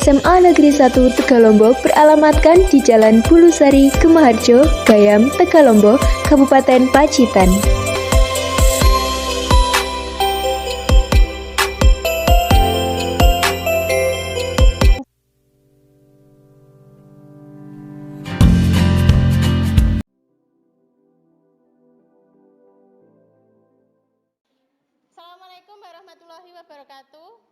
SMA Negeri 1 Tegalombok beralamatkan di Jalan Bulusari, Gemaharjo, Gayam, Tegalombok, Kabupaten Pacitan. Assalamualaikum warahmatullahi wabarakatuh.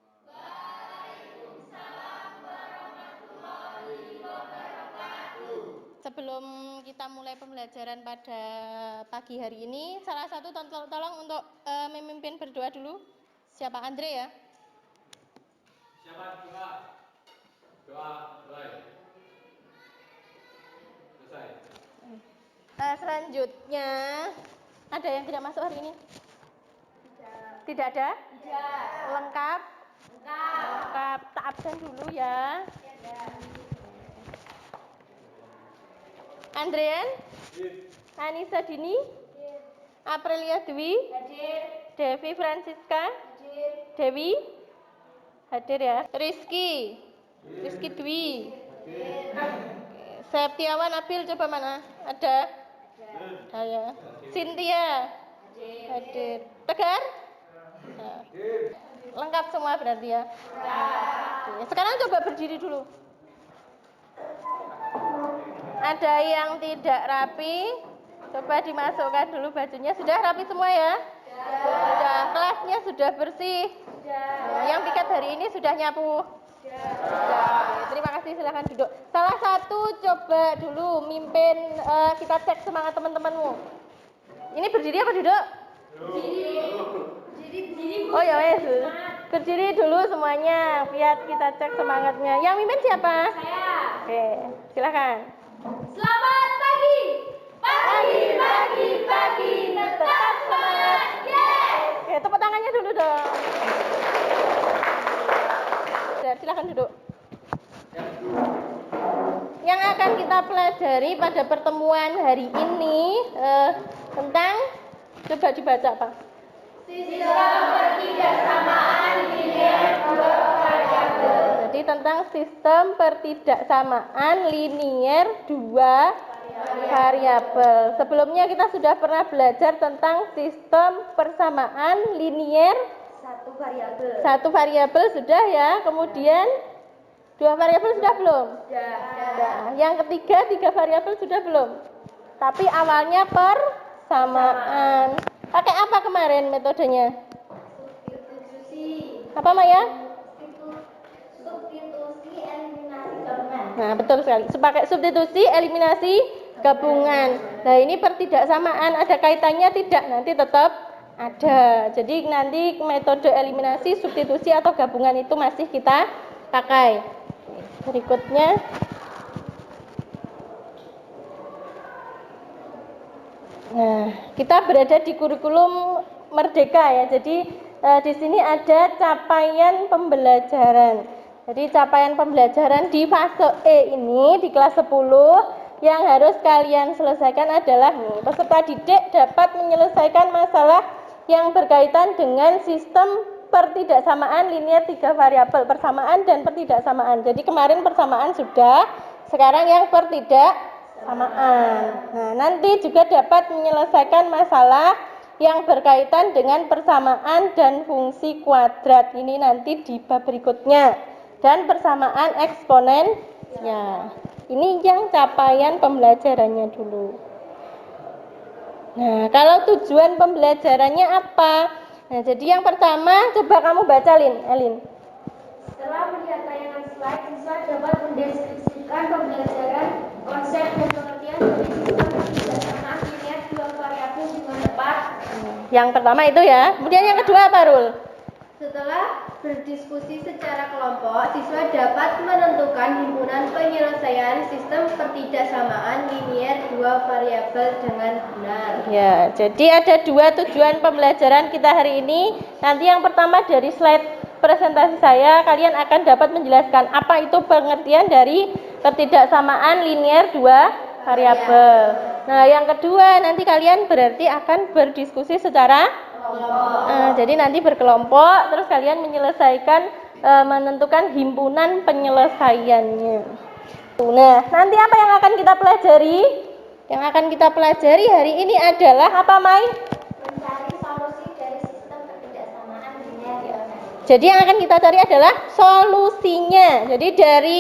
Sebelum kita mulai pembelajaran pada pagi hari ini, salah satu tolong untuk memimpin berdoa dulu. Siapa? Andre ya? Siapa doa? Doa mulai. Selesai. Selanjutnya, ada yang tidak masuk hari ini? Tidak ada? Tidak. Lengkap? Lengkap. Tak absen dulu ya. Andrean? Anissa Dini? Aprilia Dwi? Hadir. Devi Francisca? Hadir. Dewi? Hadir ya. Rizky? Rizky Dwi? Septiawan Abil, coba mana? Ada? Ada ya. Cynthia? Hadir. Tegar? Nah. Lengkap semua berarti ya. Oke. Sekarang coba berdiri dulu. Ada yang tidak rapi, coba dimasukkan dulu bajunya. Sudah rapi semua ya? Sudah. Kelasnya sudah bersih? Nah, yang piket hari ini sudah nyapu? Sudah. Oke, terima kasih, silahkan duduk. Salah satu coba dulu mimpin, kita cek semangat teman-temanmu. Ini berdiri apa duduk? Berdiri. Oh ya wes. Berdiri dulu semuanya, biar kita cek semangatnya. Yang mimpin siapa? Saya. Oke, silakan. Selamat pagi. Pagi. Tetap semangat. Oke, tepuk tangannya dulu dong. Silakan duduk. Yang akan kita pelajari pada pertemuan hari ini tentang, coba dibaca Pak. Sistem pertidaksamaan linear dua variabel. Jadi tentang sistem pertidaksamaan linier dua variabel. Sebelumnya kita sudah pernah belajar tentang sistem persamaan linier Satu variabel sudah ya. Kemudian dua variabel sudah belum? Sudah. Yang ketiga, tiga variabel sudah belum? Tapi awalnya persamaan. Pakai apa kemarin metodenya? Substitusi. Apa Maya? Substitusi eliminasi gabungan. Nah, betul sekali. Pakai substitusi, eliminasi, gabungan. Nah, ini pertidaksamaan ada kaitannya tidak? Nanti tetap ada. Jadi nanti metode eliminasi, substitusi atau gabungan itu masih kita pakai. Berikutnya. Nah, kita berada di kurikulum Merdeka ya. Jadi di sini ada capaian pembelajaran. Jadi capaian pembelajaran di fase E ini di kelas 10 yang harus kalian selesaikan adalah nih, peserta didik dapat menyelesaikan masalah yang berkaitan dengan sistem pertidaksamaan linier tiga variabel, persamaan dan pertidaksamaan. Jadi kemarin persamaan sudah, sekarang yang pertidaksamaan. Nah, nanti juga dapat menyelesaikan masalah yang berkaitan dengan persamaan dan fungsi kuadrat. Ini nanti di bab berikutnya. Dan persamaan eksponennya. Ini yang capaian pembelajarannya dulu. Nah, kalau tujuan pembelajarannya apa? Nah, jadi yang pertama coba kamu baca Elin. Setelah melihat tayangan slide, siswa dapat mendeskripsikan pembelajaran, konsep dan pengertian dari sistem pertidaksamaan linear dua variabel dengan tepat. Yang pertama itu ya. Kemudian yang kedua apa, Rul? Setelah berdiskusi secara kelompok, siswa dapat menentukan himpunan penyelesaian sistem pertidaksamaan linier dua variabel dengan benar. Ya, jadi ada dua tujuan pembelajaran kita hari ini. Nanti yang pertama dari slide presentasi saya, kalian akan dapat menjelaskan apa itu pengertian dari pertidaksamaan linier dua variabel. Nah, yang kedua nanti kalian berarti akan berdiskusi secara jadi nanti berkelompok, terus kalian menyelesaikan menentukan himpunan penyelesaiannya. Nah, nanti apa yang akan kita pelajari? Yang akan kita pelajari hari ini adalah apa, Mai? Mencari solusi dari sistem ketidaksamaan linear di ONS. Jadi yang akan kita cari adalah solusinya. Jadi dari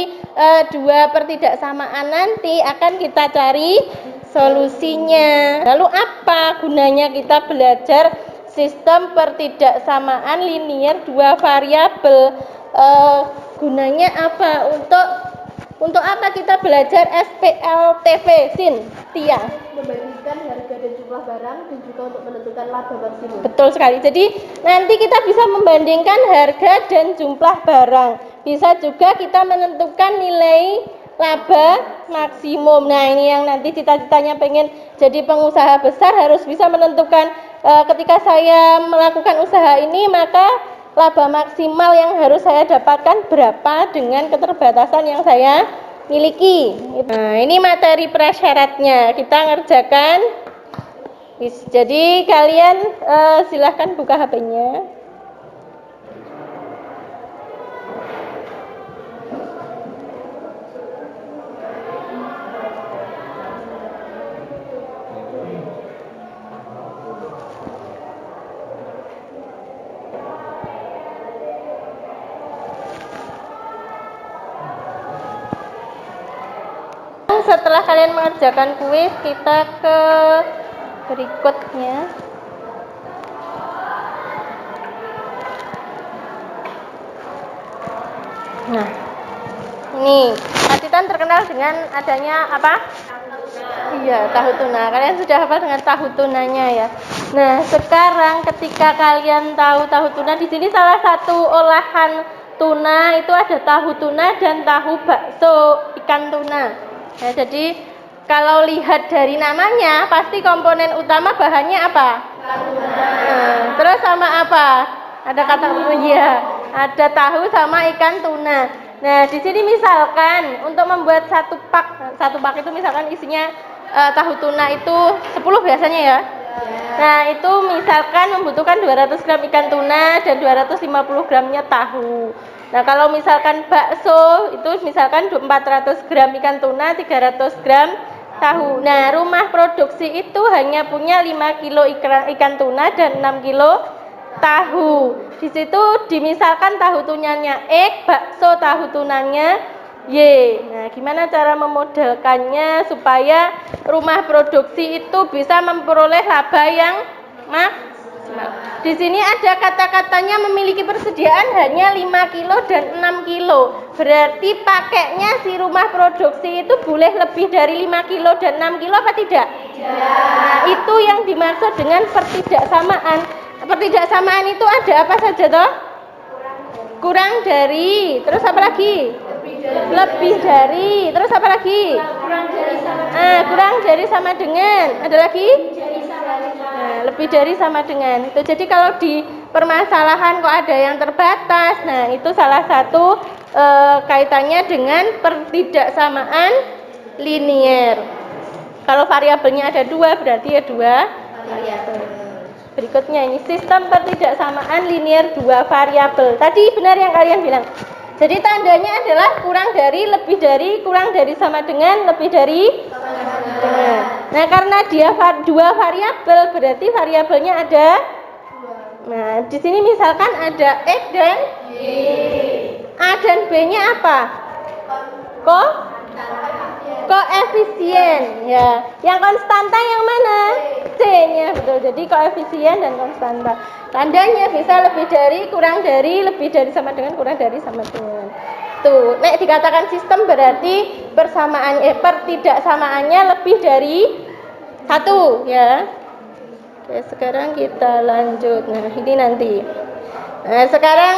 dua pertidaksamaan nanti akan kita cari solusinya. Lalu apa gunanya kita belajar sistem pertidaksamaan linear dua variabel? Gunanya apa? Untuk apa kita belajar SPLTV, Sin? Tia? Membandingkan harga dan jumlah barang dan juga untuk menentukan laba maksimum. Betul sekali. Jadi nanti kita bisa membandingkan harga dan jumlah barang. Bisa juga kita menentukan nilai laba maksimum. Nah, ini yang nanti cita-citanya pengen jadi pengusaha besar harus bisa menentukan ketika saya melakukan usaha ini maka laba maksimal yang harus saya dapatkan berapa dengan keterbatasan yang saya miliki. Nah, ini materi prasyaratnya. Kita ngerjakan. Jadi kalian silahkan buka HP-nya. Setelah kalian mengerjakan kuis, kita ke berikutnya. Nah, ini Pacitan terkenal dengan adanya apa? Iya, tahu tuna. Kalian sudah hafal dengan tahu tunanya ya. Nah, sekarang ketika kalian tahu tuna, di sini salah satu olahan tuna itu ada tahu tuna dan tahu bakso ikan tuna. Nah, jadi kalau lihat dari namanya pasti komponen utama bahannya apa? Nah, terus sama apa? Ada kata ya, ada tahu sama ikan tuna. Nah, di sini misalkan untuk membuat satu pak itu misalkan isinya tahu tuna itu 10 biasanya ya. Nah, itu misalkan membutuhkan 200 gram ikan tuna dan 250 gramnya tahu. Nah, kalau misalkan bakso itu misalkan 400 gram ikan tuna, 300 gram tahu. Nah, rumah produksi itu hanya punya 5 kilo ikan tuna dan 6 kilo tahu. Di situ dimisalkan tahu tunanya X, bakso tahu tunanya Y. Nah, gimana cara memodelkannya supaya rumah produksi itu bisa memperoleh laba yang maksimal? Di sini ada kata-katanya memiliki persediaan hanya 5 kilo dan 6 kilo. Berarti pakainya si rumah produksi itu boleh lebih dari 5 kilo dan 6 kilo apa tidak? Nah, itu yang dimaksud dengan pertidaksamaan. Pertidaksamaan itu ada apa saja toh? Kurang dari. Terus apa lagi? Lebih dari. Terus apa lagi? Kurang dari sama dengan. Ada lagi? Nah, lebih dari sama dengan itu. Jadi kalau di permasalahan kok ada yang terbatas, nah itu salah satu kaitannya dengan pertidaksamaan linear. Kalau variabelnya ada 2 berarti ya 2 variabel. Berikutnya ini sistem pertidaksamaan linear 2 variabel. Tadi benar yang kalian bilang. Jadi tandanya adalah kurang dari, lebih dari, kurang dari sama dengan, lebih dari dengan. Nah, karena dia 2 variabel berarti variabelnya ada. Nah, di sini misalkan ada X dan Y. A dan B-nya apa? Koefisien ya. Yang konstanta yang mana? C-nya, betul. Jadi koefisien dan konstanta. Tandanya bisa lebih dari, kurang dari, lebih dari sama dengan, kurang dari sama dengan. Tuh, nek dikatakan sistem berarti persamaan pertidaksamaannya lebih dari 1 ya. Oke, sekarang kita lanjut. Nah, ini nanti. Nah, sekarang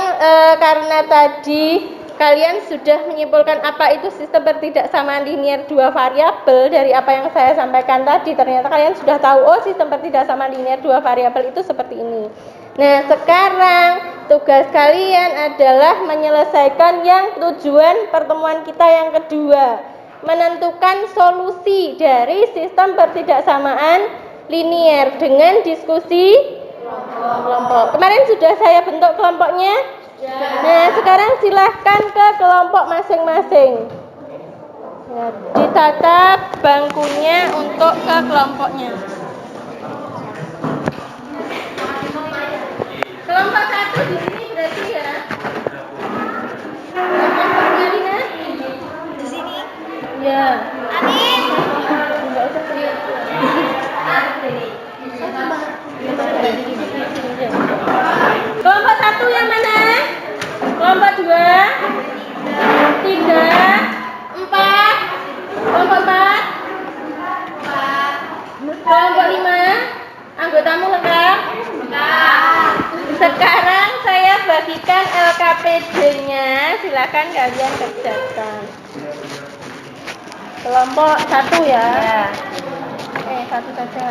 karena tadi kalian sudah menyimpulkan apa itu sistem pertidaksamaan linear 2 variabel dari apa yang saya sampaikan tadi, ternyata kalian sudah tahu oh sistem pertidaksamaan linear 2 variabel itu seperti ini. Nah, sekarang tugas kalian adalah menyelesaikan yang tujuan pertemuan kita yang kedua, menentukan solusi dari sistem pertidaksamaan linear dengan diskusi kelompok. Kemarin sudah saya bentuk kelompoknya. Nah, sekarang silahkan ke kelompok masing-masing. Ya, ditata bangkunya untuk ke kelompoknya. Kelompok 1 di sini berarti ya. Kelompoknya Lina di sini. Ya. Kelompok 1 yang mana? Kelompok 2, 3, 4. Kelompok 4. Kelompok 5. Anggotamu lengkap? Sekarang saya bagikan LKPD-nya, silakan kalian kerjakan. Kelompok 1 ya. Satu saja.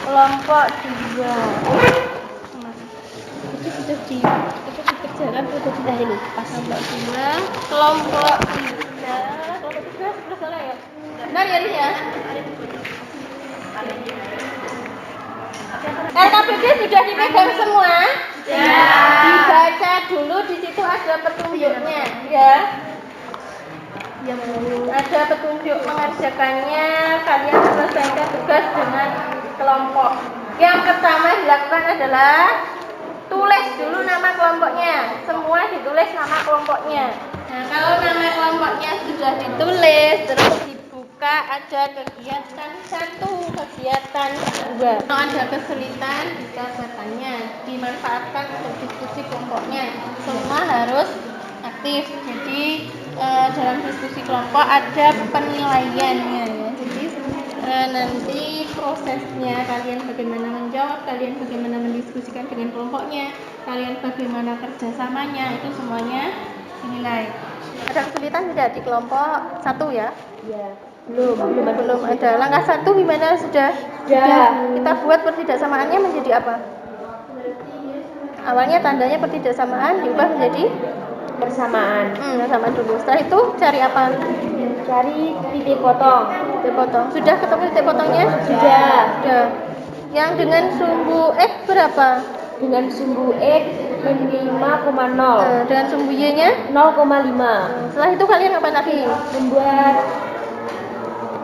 Kelompok 2. Itu sudah dikerjakan atau tidak ini? Pas kelompok 2, kelompok 3. Kelompok 3 sudah salah ya? Benar ya, Rin ya? LKPD sudah dipegang semua? Ya. Dibaca dulu, di situ ada petunjuknya, ya. Ada petunjuk mengerjakannya, kalian selesaikan tugas dengan kelompok. Yang pertama dilakukan adalah tulis dulu nama kelompoknya. Semua ditulis nama kelompoknya. Nah, kalau nama kelompoknya sudah ditulis, terus dibuka ada kegiatan 1, kegiatan 2. Kalau ada kesulitan bisa bertanya, dimanfaatkan untuk diskusi kelompoknya. Semua harus aktif. Jadi dalam diskusi kelompok ada penilaiannya ya. Jadi nanti prosesnya kalian bagaimana menjawab, kalian bagaimana mendiskusikan dengan kelompoknya, kalian bagaimana kerjasamanya, itu semuanya dinilai. Ada kesulitan tidak di kelompok 1 ya? Ya. Belum ada. Langkah 1 gimana sudah? Kita buat pertidaksamaannya menjadi apa? Awalnya tandanya pertidaksamaan diubah menjadi Persamaan. Sama dulu. Setelah itu cari apa? Cari titik potong. Titik potong. Sudah ketemu titik potongnya? Sudah. Yang dengan sumbu X berapa? Dengan sumbu X 5,0. Dengan sumbu Y-nya? 0,5. Setelah itu kalian apa lagi? Membuat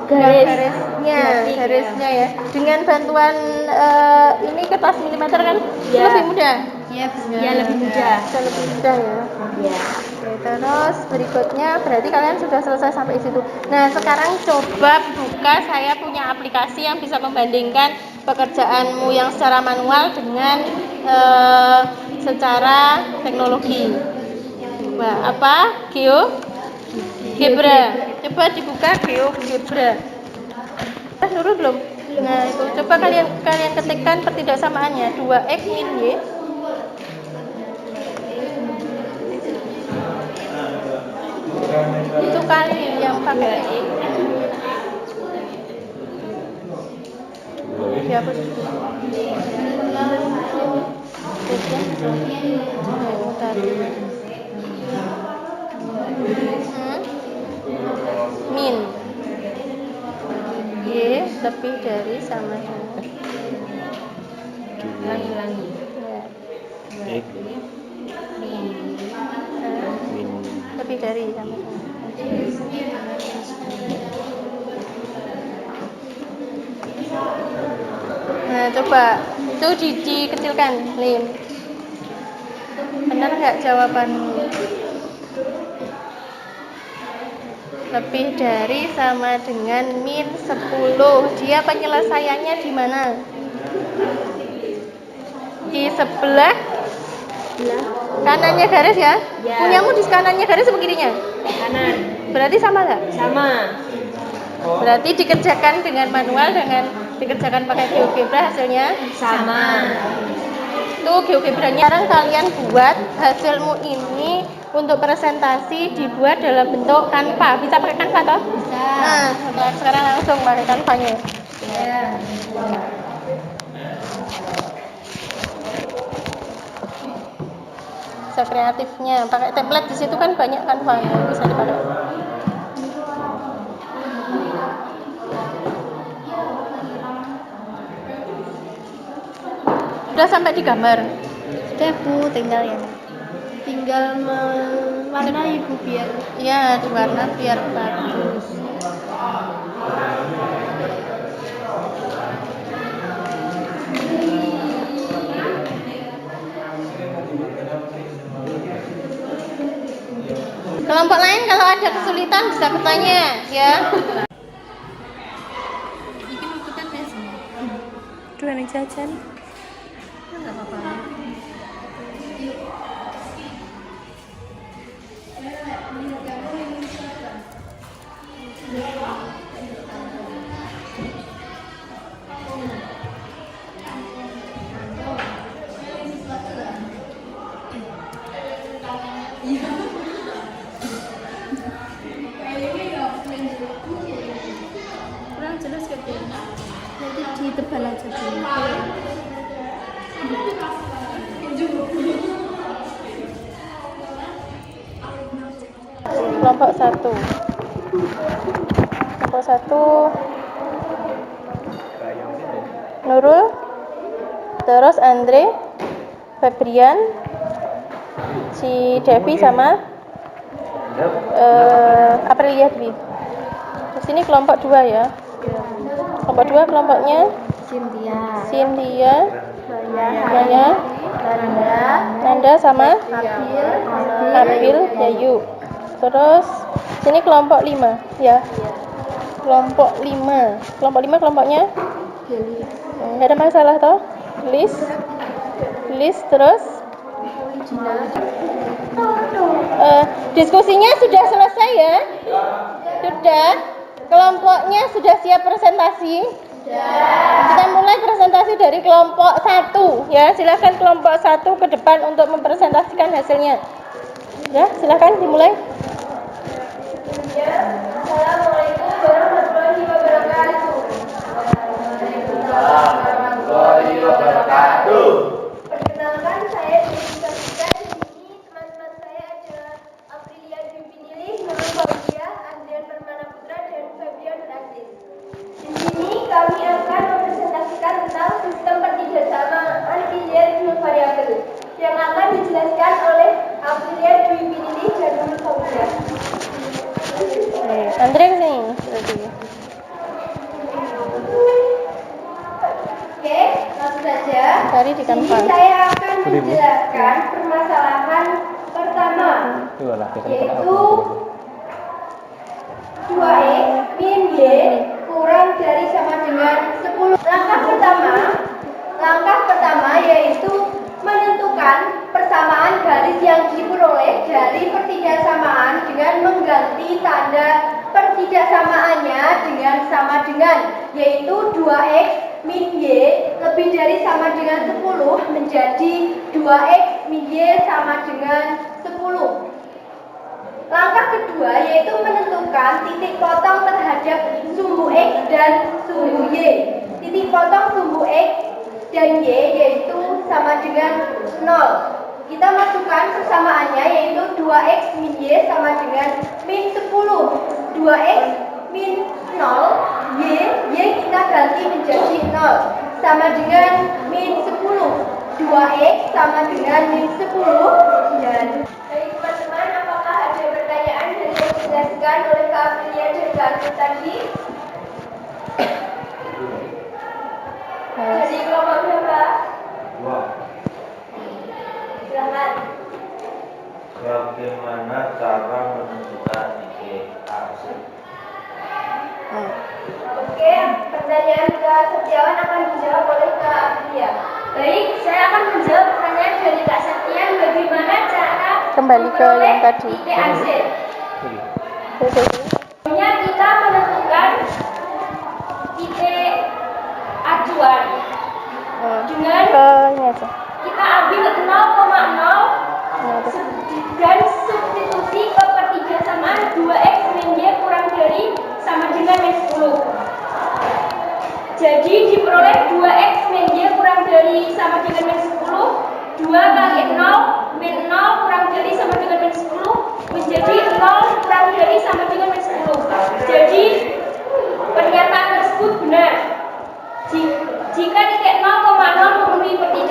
garisnya ya. Dengan bantuan ini kertas milimeter kan lebih mudah. Ya, lebih mudah. Bisa lebih mudah ya. Ya. Oke, terus berikutnya berarti kalian sudah selesai sampai situ. Nah, sekarang coba buka, saya punya aplikasi yang bisa membandingkan pekerjaanmu yang secara manual dengan secara teknologi. Coba apa? GeoGebra. Coba dibuka GeoGebra. Nurul belum? Nah, itu coba kalian ketikkan pertidaksamaannya 2x min y. Itu kali yang pakai siapa sih? Min y lebih dari sama dengan Ulangi. ya. Lebih dari sama dengan. Nah, coba itu dikecilkan, Lim. Benar nggak jawabanmu? Lebih dari sama dengan min 10. Dia penyelesaiannya di mana? Di sebelah kanannya garis ya? Punyamu di kanannya garis apa kirinya? Kanan. Berarti sama nggak? Sama. Berarti dikerjakan dengan manual dengan dikerjakan pakai GeoGebra hasilnya Sama. Itu GeoGebra-nya. Sekarang kalian buat hasilmu ini untuk presentasi dibuat dalam bentuk Canva. Bisa pakai Canva toh? Bisa. Nah, sekarang langsung pakai Canva-nya. Ya. Bisa kreatifnya. Pakai template di situ kan banyak Canva-nya, bisa dipakai. Sudah sampai di gambar. Sudah Bu, tinggal mewarnai Bu biar Iya, diwarna biar bagus. Kelompok lain kalau ada kesulitan bisa bertanya ya. Dua nih jajan. kurang jelas gitu. Nanti ditebal aja dulu. Kelompok 1. Kelompok 1 Nurul, terus Andre, Febrian, si Devi sama Aprilia Dwi. Di sini kelompok 2 ya. Kelompok 2 kelompoknya Cynthia, Maya, Nanda sama Abil, Yayu. Terus sini kelompok 5 ya. Kelompok 5. Kelompok 5 kelompoknya ada masalah toh? List terus diskusinya sudah selesai ya? Sudah. Kelompoknya sudah siap presentasi? Kita mulai presentasi dari kelompok 1 ya. Silakan kelompok 1 ke depan untuk mempresentasikan hasilnya. Ya, silakan dimulai. Assalamualaikum warahmatullahi wabarakatuh. Perkenalkan, saya dipresentasikan di sini. Teman-teman saya adalah Aprilia Dwi Pinilih, Nurul Fauzia, Andrian Permana Putra, dan Febrian Aziz. Di sini kami akan mempresentasikan tentang sistem pertidasamaan linear dua variabel yang akan dijelaskan oleh Aprilia Dwi Pinilih dan Nurul Fauzia. Andre kesini berarti. Oke, langsung saja. Cari di Di sini kanvas. saya akan menjelaskan permasalahan pertama, yaitu 2x min y kurang dari sama dengan 10. Langkah pertama yaitu menentukan persamaan garis yang diperoleh dari pertidaksamaan dengan mengganti tanda pertidaksamaannya dengan sama dengan, yaitu 2x min y lebih dari sama dengan 10 menjadi 2x min y sama dengan 10. Langkah kedua yaitu menentukan titik potong terhadap sumbu x dan sumbu y. Titik potong sumbu x dan y yaitu sama dengan 0. Kita masukkan persamaannya yaitu 2x min y sama dengan min 10. 2x min 0, y kita ganti menjadi 0 sama dengan min 10. 2x sama dengan min 10 dan baik teman-teman, apakah ada pertanyaan dari yang dijelaskan oleh Kak Aprilia dan Kak Agus tadi? Dari kelompok berapa? 2. Silakan. Bagaimana cara menentukan titik akhir? Oke, pertanyaan Kak Setiawan akan dijawab oleh Kak Aprilia. Baik, saya akan menjawab pertanyaan dari Kak Setiawan. Bagaimana cara Kembali ke yang tadi. titik akhir? Sebenarnya kita menentukan titik acuan dengan Ini aja. kita ambil 0,0 dan substitusi ke pertidasamaan 2x min y kurang dari sama dengan min 10. Jadi diperoleh 2x min y kurang dari sama dengan min 10. 2 kali 0 min 0 kurang dari sama dengan min 10 menjadi 0 kurang dari sama dengan min 10. Jadi pernyataan tersebut benar. Jika titik 0,0 memenuhi pertidasamaan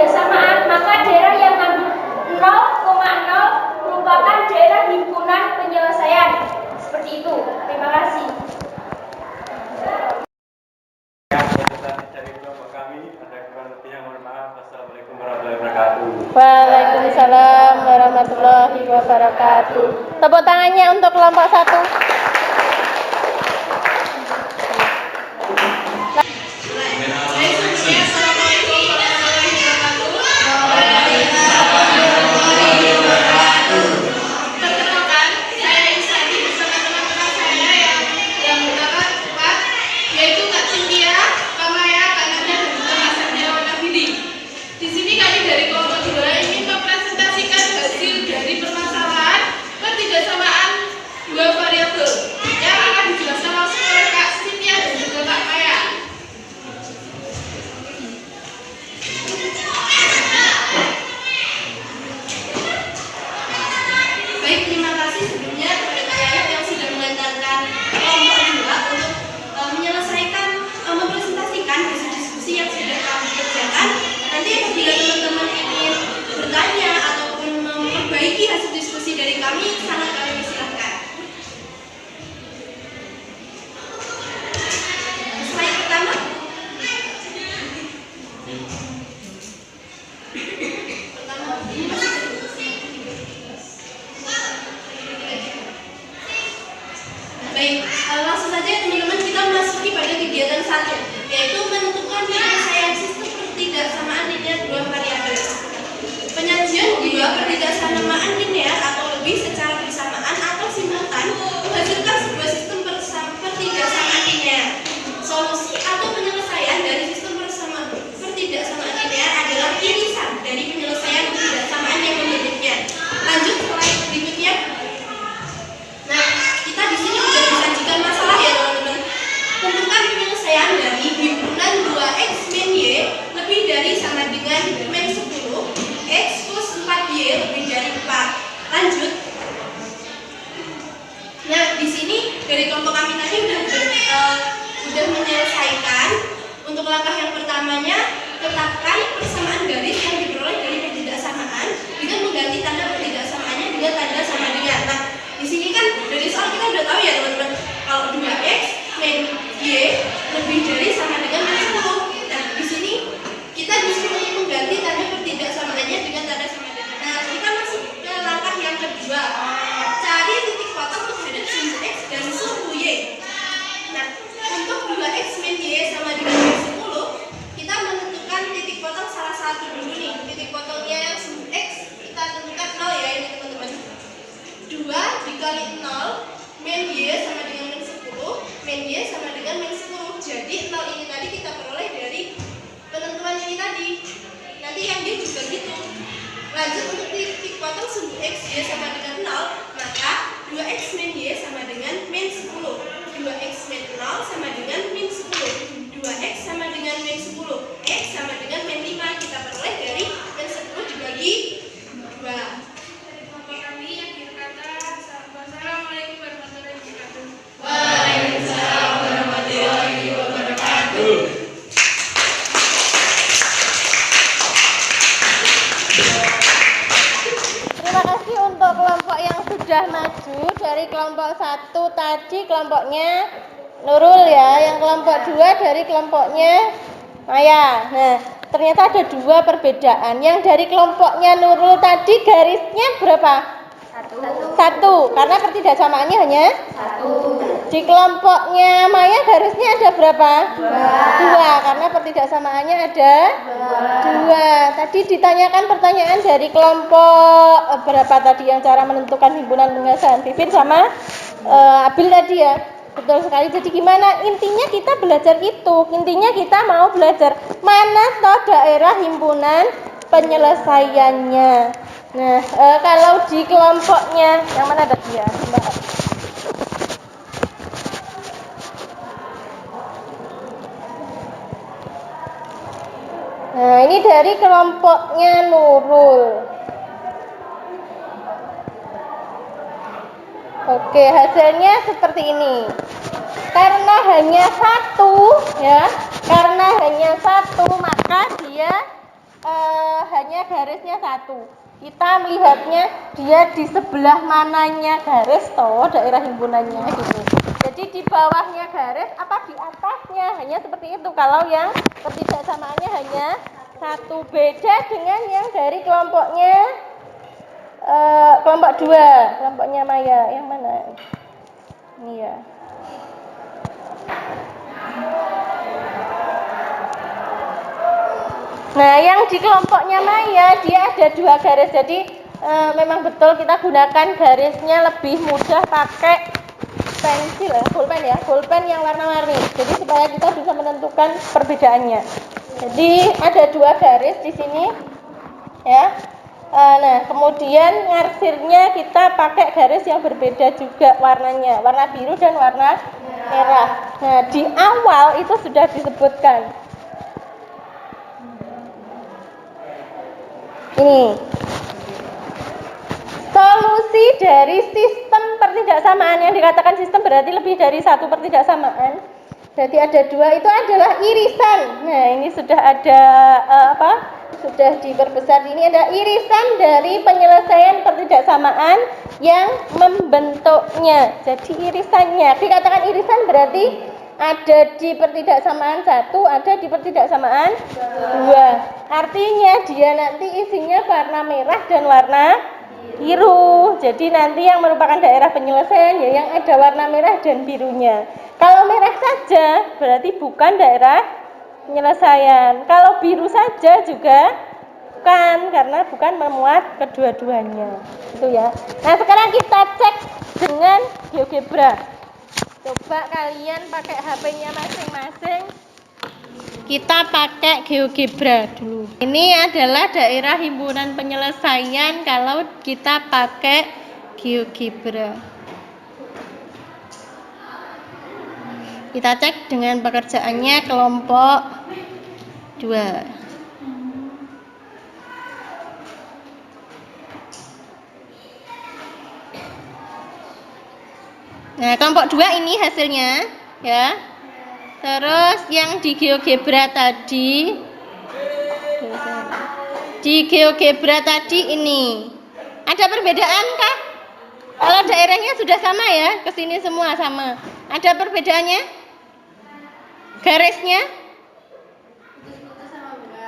warahmatullahi wabarakatuh. Tepuk tangannya untuk kelompok 1. Langsung saja teman-teman kita memasuki pada kegiatan 1, yaitu menentukan penyelesaian sistem pertidaksamaan linear dua variabel. Penyajian dua pertidaksamaan linear atau lebih secara bersamaan atau simultan menghasilkan sebuah sistem pertidaksamaan linear. Solusi atau penyelesaian dari sistem pertidaksamaan linear adalah irisan dari penyelesaian pertidaksamaan yang membentuknya. Lanjut slide berikutnya. Nah, kita di sini sudah disajikan masalah ya teman-teman. Tentukan penyelesaian dari himpunan 2x min y lebih dari sama dengan min 10, x plus 4y lebih dari 4. Lanjut. Nah, di sini dari kelompok kami tadi sudah menyelesaikan. Untuk langkah yang pertamanya, tetapkan persamaan garis yang diperoleh dari pertidaksamaan dengan mengganti tanda pertidaksamaannya dengan tanda sama dengan. Nah, di sini kan dari soal kita udah tahu ya teman-teman, kalau 2x min y lebih dari sama dengan min 10. Nah, di sini kita disuruh untuk mengganti tanda pertidaksamaannya dengan tanda sama dengan. Nah, kita masuk ke langkah yang kedua. Cari titik potong terhadap sumbu x dan sumbu y. Nah, untuk 2x min y sama dengan min 10, kita menentukan titik potong salah satu dulu nih. Titik potongnya yang sumbu x kita tentukan 0 ya ini teman-teman. 2 dikali 0 min y sama dengan min 10, min y sama dengan min 10. Jadi 0 ini tadi kita peroleh dari penentuan ini tadi. Nanti yang y juga gitu. Lanjut untuk titik potong sumbu x y sama dengan 0, maka 2x min y sama dengan min 10. 2x min 0 sama dengan min 10. 2x sama dengan min 10. X sama dengan min 5 kita peroleh dari min 10 dibagi 2. Assalamualaikum warahmatullahi wabarakatuh. Waalaikumsalam warahmatullahi wabarakatuh. Terima kasih untuk kelompok yang sudah maju. Dari kelompok 1 tadi kelompoknya Nurul ya, yang kelompok 2 dari kelompoknya Maya. Nah, ternyata ada 2 perbedaan. Yang dari kelompoknya Nurul tadi garisnya berapa? 1, karena pertidaksamaannya hanya 1. Di kelompoknya Maya garisnya ada berapa? 2, karena pertidaksamaannya ada 2. Tadi ditanyakan pertanyaan dari kelompok berapa tadi yang cara menentukan himpunan penguasaan Pipin sama Abil tadi ya. Betul sekali. Jadi gimana? Intinya kita belajar itu. Intinya kita mau belajar mana toh daerah himpunan penyelesaiannya. Nah, kalau di kelompoknya yang mana tadi ya, Mbak? Nah, ini dari kelompoknya Nurul. Oke, hasilnya seperti ini. Karena hanya 1 ya, karena hanya 1 maka dia hanya garisnya 1. Kita melihatnya dia di sebelah mananya garis toh daerah himpunannya gitu. Jadi di bawahnya garis apa di atasnya, hanya seperti itu. Kalau yang pertidaksamaannya hanya 1, beda dengan yang dari kelompoknya kelompok 2, kelompoknya Maya. Yang mana? Ini ya. Nah, yang di kelompoknya Maya dia ada 2 garis. Jadi memang betul kita gunakan garisnya lebih mudah pakai pensil ya, pulpen yang warna-warni. Jadi supaya kita bisa menentukan perbedaannya. Jadi ada 2 garis di sini, ya. Nah, kemudian ngarsirnya kita pakai garis yang berbeda juga warnanya, warna biru dan warna merah. Nah, di awal itu sudah disebutkan. Ini solusi dari sistem pertidaksamaan. Yang dikatakan sistem berarti lebih dari 1 pertidaksamaan. Berarti ada 2, itu adalah irisan. Nah, ini sudah ada sudah diperbesar. Ini ada irisan dari penyelesaian pertidaksamaan yang membentuknya. Jadi irisannya, dikatakan irisan berarti ada di pertidaksamaan 1, ada di pertidaksamaan 2. Artinya dia nanti isinya warna merah dan warna biru. Jadi nanti yang merupakan daerah penyelesaian ya yang ada warna merah dan birunya. Kalau merah saja berarti bukan daerah penyelesaian. Kalau biru saja juga bukan, karena bukan memuat kedua-duanya. Itu ya. Nah, sekarang kita cek dengan GeoGebra. Coba kalian pakai HP-nya masing-masing. Kita pakai GeoGebra dulu. Ini adalah daerah himpunan penyelesaian kalau kita pakai GeoGebra. Kita cek dengan pekerjaannya kelompok 2. Nah, kelompok 2 ini hasilnya, ya. Terus yang di GeoGebra tadi, ini ada perbedaan kah? Kalau daerahnya sudah sama ya, kesini semua sama. Ada perbedaannya? Garisnya?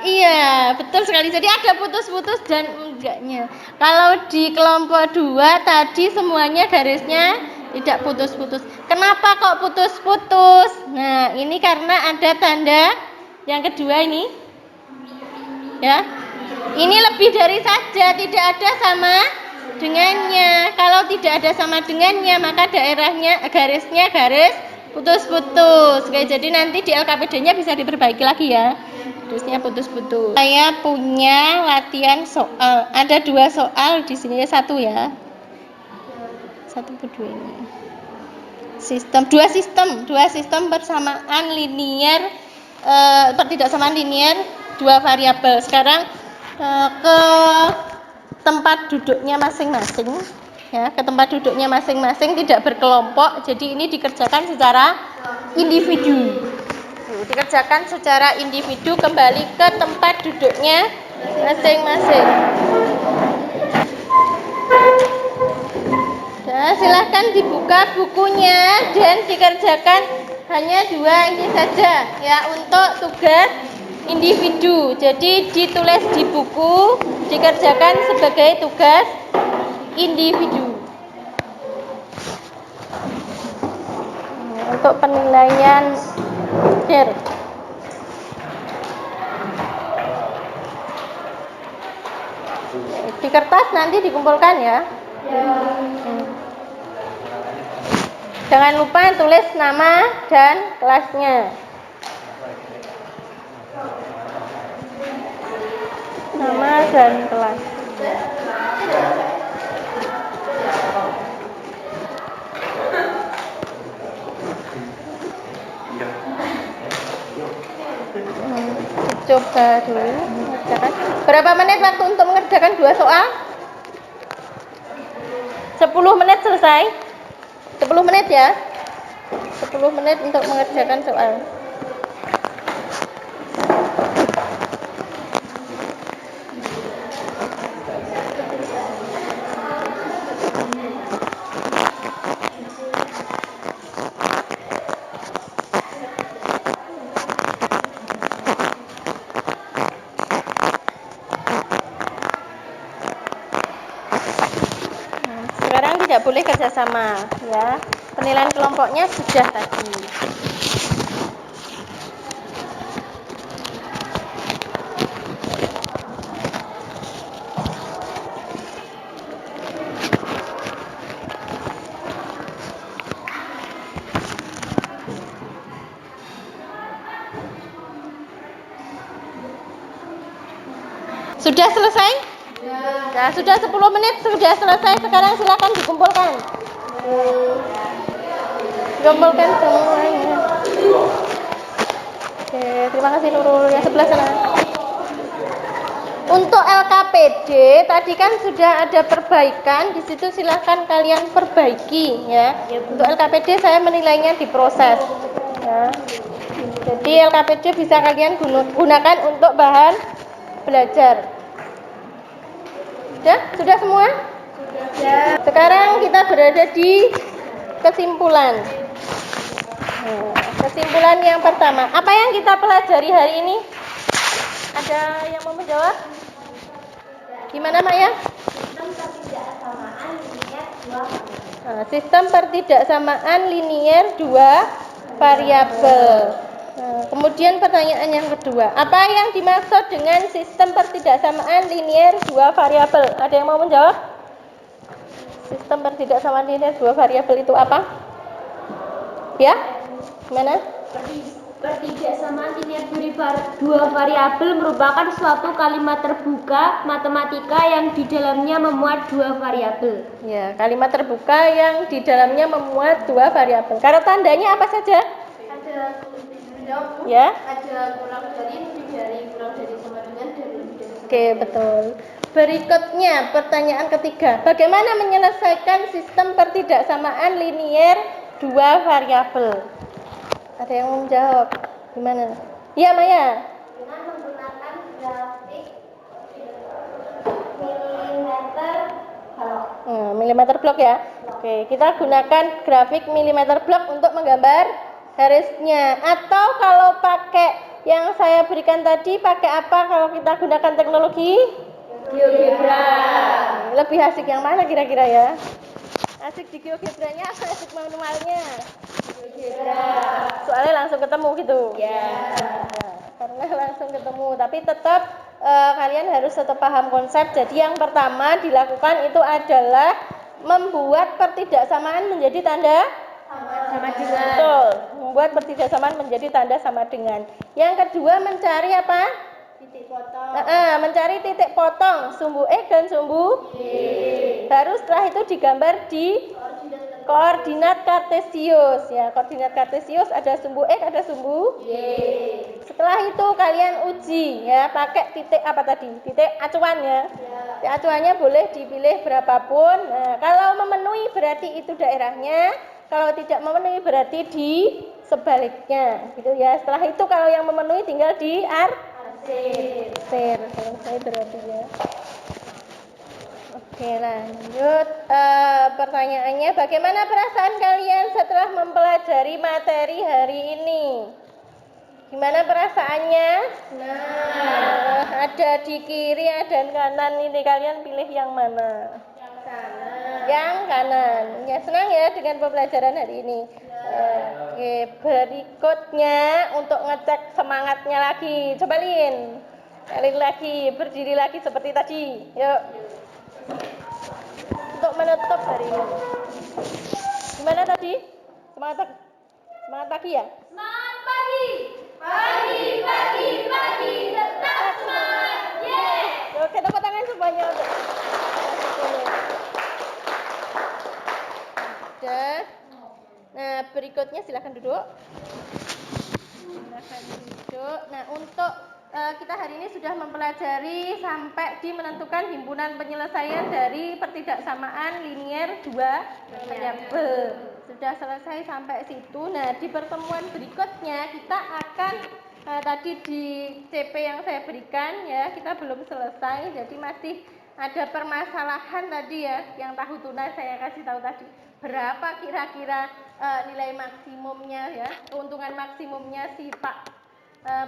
Iya, betul sekali. Jadi ada putus-putus dan enggaknya. Kalau di kelompok 2 tadi semuanya garisnya tidak putus-putus. Kenapa kok putus-putus? Nah, ini karena ada tanda yang kedua ini. Ya. Ini lebih dari saja, tidak ada sama dengannya. Kalau tidak ada sama dengannya, maka daerahnya garisnya garis putus-putus. Oke, jadi nanti di LKPD-nya bisa diperbaiki lagi ya. Terusnya putus-putus. Saya punya latihan soal. Ada 2 soal di sini, 1 ya. 1 ke 2 ini. Dua sistem persamaan linier, pertidaksamaan linier 2 variabel. Sekarang ke tempat duduknya masing-masing. Ya, ke tempat duduknya masing-masing, tidak berkelompok. Jadi ini dikerjakan secara individu. Dikerjakan secara individu, kembali ke tempat duduknya masing-masing. Nah, silahkan dibuka bukunya dan dikerjakan hanya 2 ini saja ya untuk tugas individu. Jadi ditulis di buku, dikerjakan sebagai tugas individu. Untuk penilaian akhir. Di kertas nanti dikumpulkan ya. Jangan lupa tulis nama dan kelasnya. Nama dan kelas. Coba dulu mengerjakan. Berapa menit waktu untuk mengerjakan 2 soal? 10 menit selesai. 10 menit ya. 10 menit untuk mengerjakan soal. sekarang tidak boleh kerjasama, ya. Penilaian kelompoknya sudah tadi. Sudah selesai? Nah, sudah 10 menit sudah selesai. Sekarang silakan dikumpulkan. Kumpulkan semuanya. Oke, terima kasih Nurul. Yang sebelah sana. Untuk LKPD tadi kan sudah ada perbaikan. Di situ silakan kalian perbaiki, ya. Untuk LKPD saya menilainya di proses. Ya. Jadi LKPD bisa kalian gunakan untuk bahan belajar. Sudah semua? Sudah. Sekarang kita berada di kesimpulan. Kesimpulan yang pertama, apa yang kita pelajari hari ini? Ada yang mau menjawab? Gimana Maya? Sistem pertidaksamaan linier dua variabel. Kemudian pertanyaan yang kedua, apa yang dimaksud dengan sistem pertidaksamaan linier dua variabel? Ada yang mau menjawab? Sistem pertidaksamaan linier dua variabel itu apa? Ya? Gimana? Pertidaksamaan linier dua variabel merupakan suatu kalimat terbuka matematika yang di dalamnya memuat dua variabel. Ya, kalimat terbuka yang di dalamnya memuat dua variabel. Karena tandanya apa saja? Ada Ya. ada kurang dari, lebih dari, kurang dari, sama dengan, dan lebih dari. Oke, betul. Berikutnya pertanyaan ketiga, bagaimana menyelesaikan sistem pertidaksamaan linier dua variabel? Ada yang mau menjawab? Gimana? Iya Maya. Dengan menggunakan grafik milimeter blok. Milimeter blok ya. Oke, kita gunakan grafik milimeter blok untuk menggambar garisnya. Atau kalau pakai yang saya berikan tadi, pakai apa kalau kita gunakan teknologi? GeoGebra. Lebih asik yang mana kira-kira ya? Asik di GeoGebra-nya atau asik manualnya? GeoGebra. Soalnya langsung ketemu gitu. Ya. Karena langsung ketemu, tapi tetap kalian harus tetap paham konsep. Jadi yang pertama dilakukan itu adalah membuat pertidaksamaan menjadi tanda sama dengan. Betul, membuat pertidaksamaan menjadi tanda sama dengan. Yang kedua mencari apa? Titik potong. Mencari titik potong sumbu X dan sumbu Y. Baru setelah itu digambar di koordinat kartesius. Ya, koordinat kartesius ada sumbu X, ada sumbu Y. Setelah itu kalian uji ya, pakai titik apa tadi? Titik acuan ya. Titik acuannya boleh dipilih berapapun. Nah, kalau memenuhi berarti itu daerahnya. Kalau tidak memenuhi berarti di sebaliknya, gitu ya. Setelah itu kalau yang memenuhi tinggal di selesai berarti ya. Oke, lanjut. Pertanyaannya, bagaimana perasaan kalian setelah mempelajari materi hari ini? Gimana perasaannya? Nah, ada di kiri, ada di kanan. Ini kalian pilih yang mana? Yang kanan. Ya, senang ya dengan pembelajaran hari ini. Oke, berikutnya untuk ngecek semangatnya lagi. Coba Lin, lagi, berdiri lagi seperti tadi. Yuk. Untuk menutup hari ini. Gimana tadi? Semangat pagi ya? Semangat pagi, pagi, tetap semangat, yeah. Oke, tepuk tangan semuanya untuk. Sudah. Nah, berikutnya silakan duduk. Nah, untuk kita hari ini sudah mempelajari sampai di menentukan himpunan penyelesaian dari pertidaksamaan linier dua variabel. Sudah selesai sampai situ. Nah, di pertemuan berikutnya kita akan tadi di CP yang saya berikan ya, kita belum selesai. Jadi masih ada permasalahan tadi ya, yang tahu tunai saya kasih tahu tadi. Berapa kira-kira nilai maksimumnya ya, keuntungan maksimumnya si Pak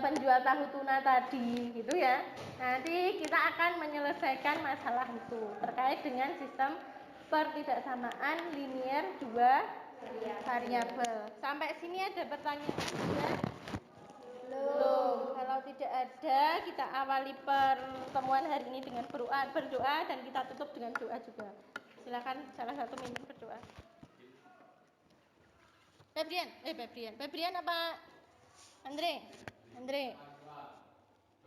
penjual tahu tuna tadi gitu ya. Nanti kita akan menyelesaikan masalah itu terkait dengan sistem pertidaksamaan linier dua variabel. Sampai sini ada pertanyaan tidak? Belum. Kalau tidak ada, kita awali pertemuan hari ini dengan berdoa dan kita tutup dengan doa juga. Silakan salah satu mimpin berdoa. Febrian apa Andre?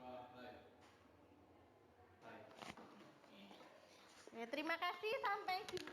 Doa, baik. Baik. Ya, terima kasih, sampai jumpa.